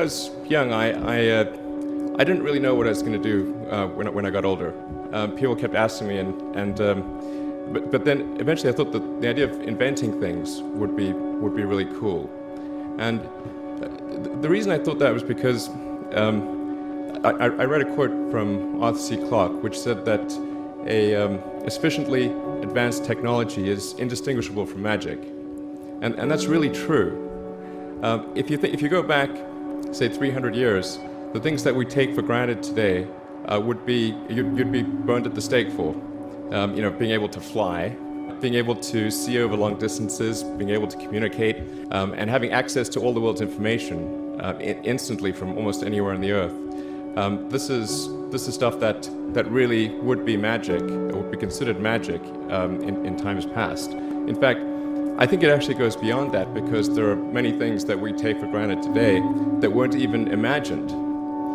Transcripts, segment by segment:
I was young, I didn't really know what I was going to do when I got older. People kept asking me, but then eventually I thought that the idea of inventing things would be really cool. And the reason I thought that was because I read a quote from Arthur C. Clarke, which said that a sufficiently advanced technology is indistinguishable from magic, and that's really true. If you go back, say 300 years, the things that we take for granted today would be you'd be burned at the stake for. Being able to fly, being able to see over long distances, being able to communicate, and having access to all the world's information instantly from almost anywhere on the earth. This is stuff that really would be magic, or would be considered magic in times past. In fact, I think it actually goes beyond that, because there are many things that we take for granted today that weren't even imagined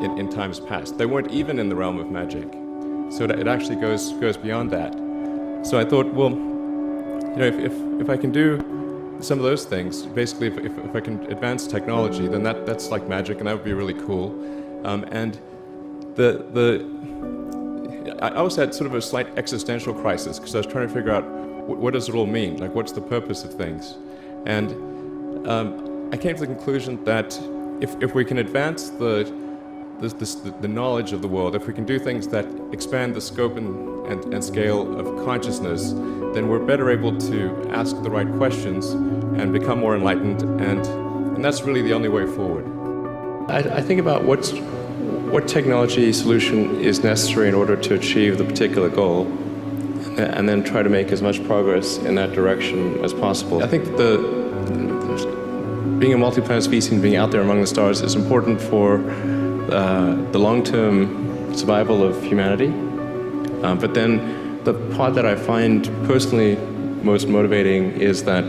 in times past. They weren't even in the realm of magic. So it actually goes beyond that. So I thought, well, if I can do some of those things, basically if I can advance technology, then that's like magic, and that would be really cool. I also had sort of a slight existential crisis, because I was trying to figure out what does it all mean? Like, what's the purpose of things? And I came to the conclusion that if we can advance the knowledge of the world, if we can do things that expand the scope and scale of consciousness, then we're better able to ask the right questions and become more enlightened, and that's really the only way forward. I think about what technology solution is necessary in order to achieve the particular goal, and then try to make as much progress in that direction as possible. I think that being a multi-planet species and being out there among the stars is important for the long-term survival of humanity. But then the part that I find personally most motivating is that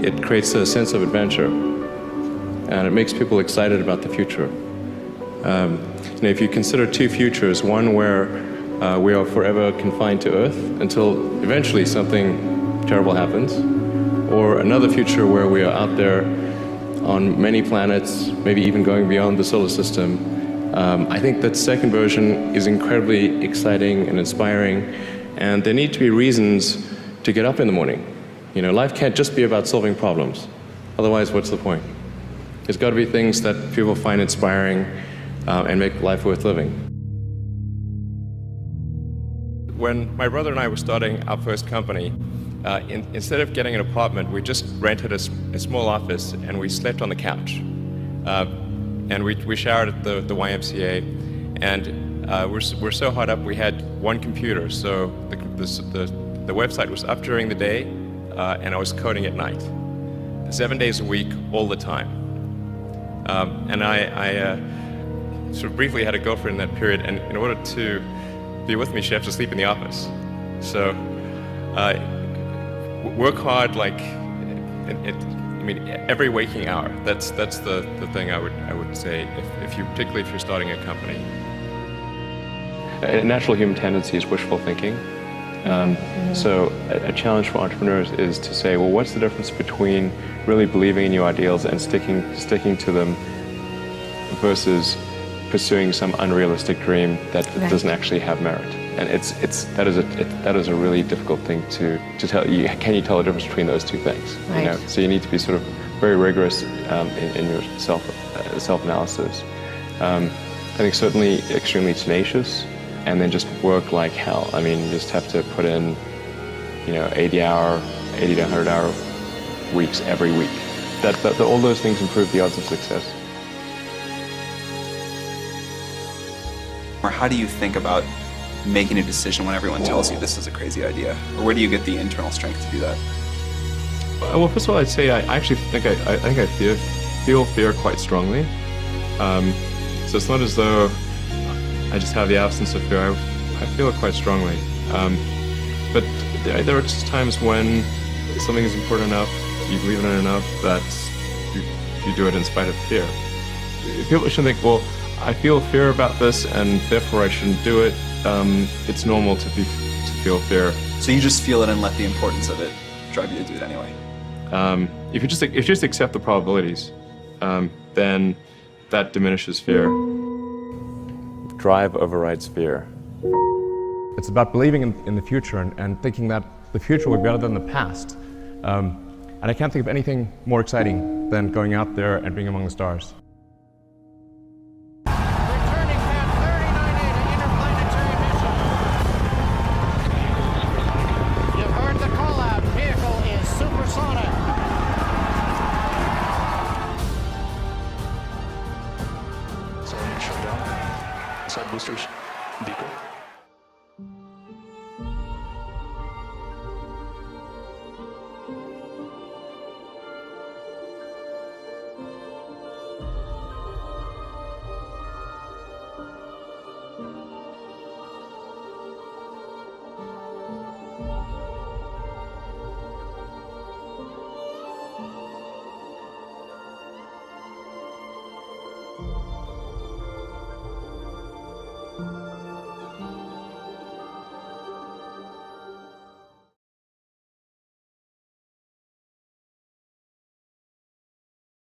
it creates a sense of adventure, and it makes people excited about the future. If you consider two futures, one where we are forever confined to Earth until eventually something terrible happens, or another future where we are out there on many planets, maybe even going beyond the solar system. I think that second version is incredibly exciting and inspiring, and there need to be reasons to get up in the morning. Life can't just be about solving problems. Otherwise, what's the point? There's got to be things that people find inspiring and make life worth living. When my brother and I were starting our first company, instead of getting an apartment, we just rented a small office, and we slept on the couch. And we showered at the YMCA, and we're so hot up we had one computer, so the website was up during the day, and I was coding at night, 7 days a week, all the time. And I sort of briefly had a girlfriend in that period, and in order to be with me, she had to sleep in the office. So work hard, like every waking hour. That's the thing I would say, particularly if you're starting a company. A natural human tendency is wishful thinking. So a challenge for entrepreneurs is to say, well, what's the difference between really believing in your ideals and sticking to them versus pursuing some unrealistic dream that doesn't actually have merit? And that is a really difficult thing to tell you. Can you tell the difference between those two things? Right. So you need to be sort of very rigorous in your self-analysis. I think certainly extremely tenacious, and then just work like hell. I mean, you just have to put in 80 to 100-hour weeks every week. All those things improve the odds of success. Or how do you think about making a decision when everyone tells you this is a crazy idea? Or where do you get the internal strength to do that? Well, first of all, I'd say I actually think I feel fear quite strongly. So it's not as though I just have the absence of fear. I feel it quite strongly. But there are just times when something is important enough, you believe in it enough, that you do it in spite of fear. People shouldn't think, well, I feel fear about this, and therefore I shouldn't do it. It's normal to feel fear. So you just feel it and let the importance of it drive you to do it anyway? If you just accept the probabilities, then That diminishes fear. Drive overrides fear. It's about believing in the future and thinking that the future will be better than the past. And I can't think of anything more exciting than going out there and being among the stars. Returning past 39A to interplanetary mission. You've heard the call out. Vehicle is supersonic. Accelerating shutdown. Side boosters. Vehicle.